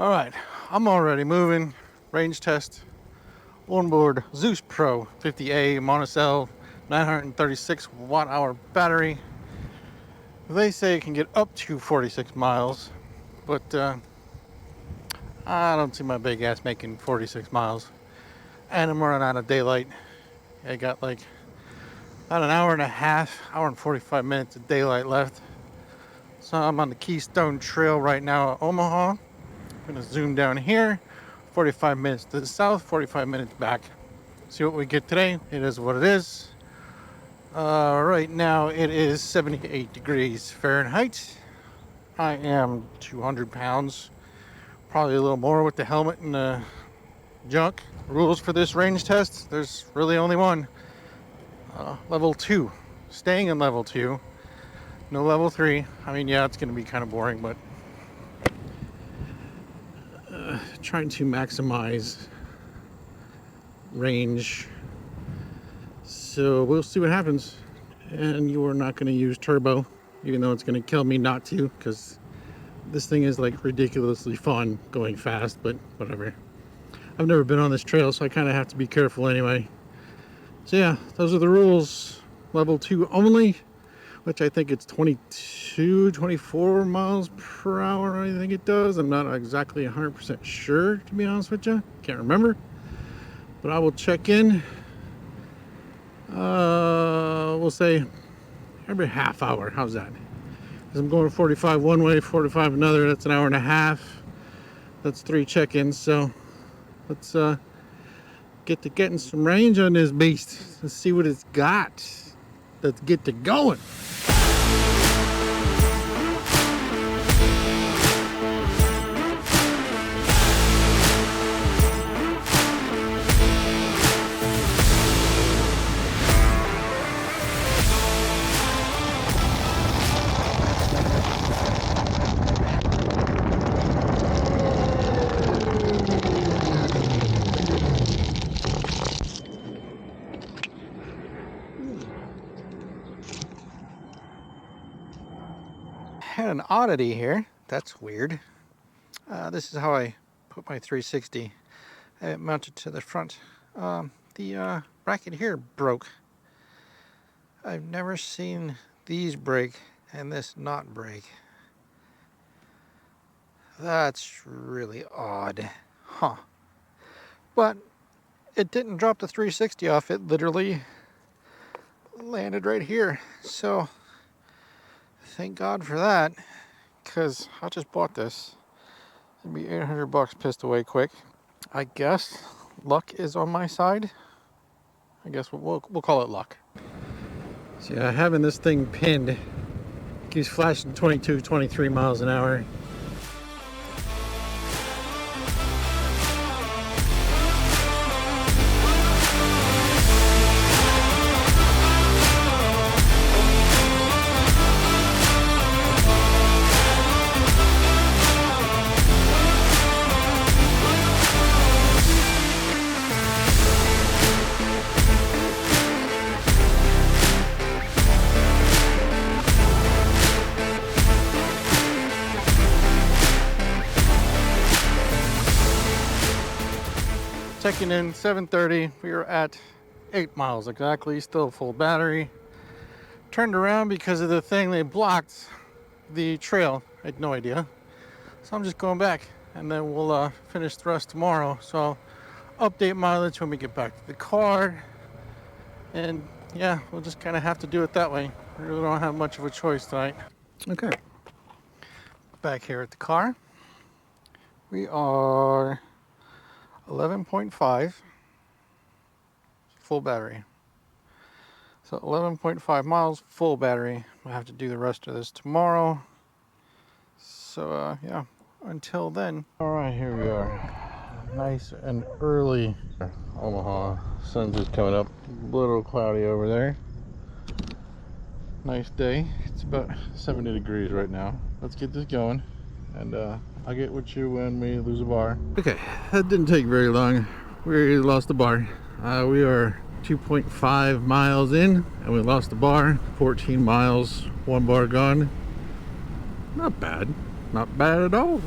All right, I'm already moving. Range test. Onboard Zeus Pro 50A monocell 936 watt hour battery. They say it can get up to 46 miles, but I don't see my big ass making 46 miles. And I'm running out of daylight. I got like about an hour and a half, hour and 45 minutes of daylight left. So I'm on the Keystone Trail right now at Omaha. I'm gonna zoom down here. 45 minutes to the south, 45 minutes back. See what we get today. It is what it is. Right now it is 78 degrees Fahrenheit. I am 200 pounds, probably a little more with the helmet and the junk. Rules for this range test, there's really only one. Level 2, staying in level 2, no level 3. I mean, yeah, it's going to be kind of boring, but trying to maximize range. So we'll see what happens. And you are not going to use turbo, even though it's going to kill me not to, because this thing is like ridiculously fun going fast, but whatever. I've never been on this trail, so I kind of have to be careful anyway. So yeah, those are the rules. Level 2 only, which I think it's 22, 24 miles per hour, I think it does. I'm not exactly 100% sure, to be honest with you. Can't remember. But I will check in, we'll say every half hour. How's that? Because I'm going 45 one way, 45 another. That's an hour and a half. That's 3 check-ins. So let's get to getting some range on this beast. Let's see what it's got. Let's get to going. Had an oddity here. That's weird. This is how I put my 360. I have it mounted to the front. The bracket here broke. I've never seen these break and this not break. That's really odd. Huh. But it didn't drop the 360 off. It literally landed right here. So thank God for that, because I just bought this. It'd be 800 bucks pissed away quick. I guess luck is on my side. I guess we'll call it luck. See, having this thing pinned keeps flashing 22, 23 miles an hour. Checking in 7:30. We are at 8 miles exactly, still full battery. Turned around because of the thing, they blocked the trail. I had no idea. So I'm just going back, and then we'll finish the rest tomorrow. So I'll update mileage when we get back to the car. And yeah, we'll just kind of have to do it that way. We really don't have much of a choice tonight. Okay. Back here at the car. We are 11.5 full battery. So 11.5 miles full battery. I'll have to do the rest of this tomorrow. So yeah, until then. All right, here we are. Nice and early Omaha. Sun's just coming up. A little cloudy over there. Nice day. It's about 70 degrees right now. Let's get this going, and I'll get with you when we lose a bar. Okay, that didn't take very long. We lost the bar. We are 2.5 miles in, and we lost the bar. 14 miles, 1 bar gone. Not bad. Not bad at all.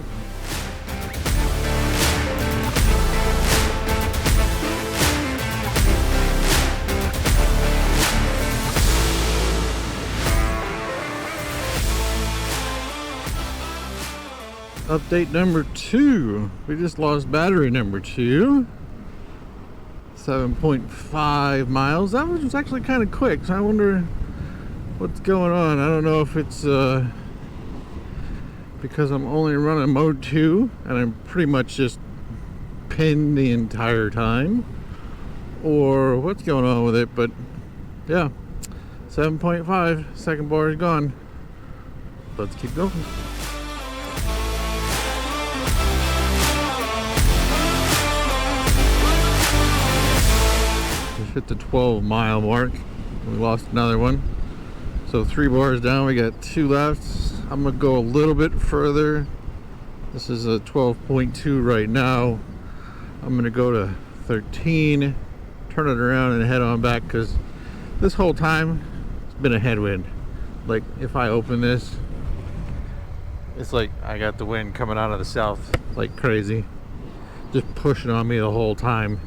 Update number 2. We just lost battery number 2. 7.5 miles. That was actually kind of quick, so I wonder what's going on. I don't know if it's because I'm only running mode 2 and I'm pretty much just pinned the entire time, or what's going on with it, but yeah, 7.5, second bar is gone. Let's keep going. Just hit the 12-mile mark. We lost another one. So 3 bars down, we got 2 left. I'm gonna go a little bit further. This is a 12.2 right now. I'm gonna go to 13, turn it around and head on back, because this whole time it's been a headwind. Like if I open this, it's like I got the wind coming out of the south like crazy, just pushing on me the whole time.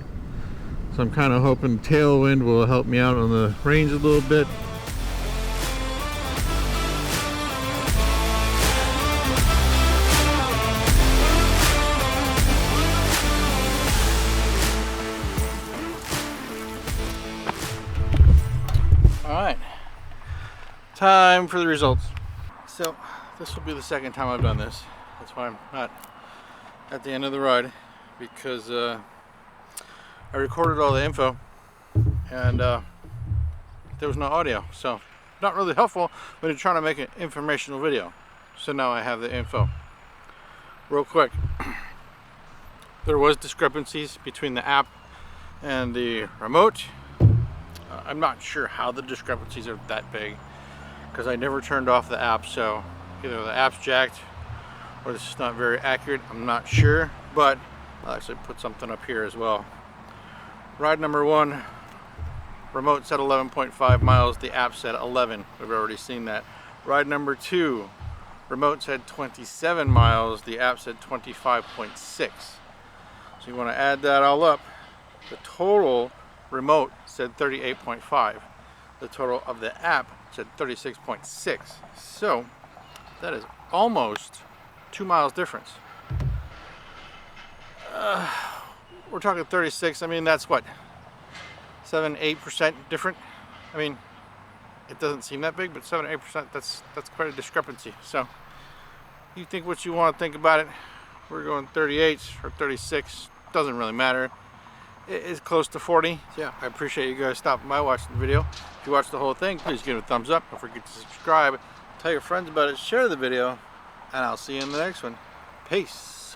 So I'm kind of hoping tailwind will help me out on the range a little bit. Alright, time for the results. So this will be the second time I've done this. That's why I'm not at the end of the ride, because I recorded all the info and there was no audio, so not really helpful when you're trying to make an informational video. So now I have the info. Real quick, there was discrepancies between the app and the remote. I'm not sure how the discrepancies are that big, because I never turned off the app, so either the app's jacked or this is not very accurate. I'm not sure, but I'll actually put something up here as well. Ride number 1, remote said 11.5 miles, the app said 11. We've already seen that. Ride number 2, remote said 27 miles, the app said 25.6. So you want to add that all up. The total remote said 38.5. The total of the app said 36.6. So that is almost 2 miles difference. We're talking 36. I mean, that's what, 7-8% different. I mean, it doesn't seem that big, but 7-8%, that's quite a discrepancy. So you think what you want to think about it. We're going 38 or 36, doesn't really matter. It's close to 40. So yeah, I appreciate you guys stopping by, watching the video. If you watched the whole thing, please give it a thumbs up. Don't forget to subscribe, tell your friends about it, share the video, and I'll see you in the next one. Peace.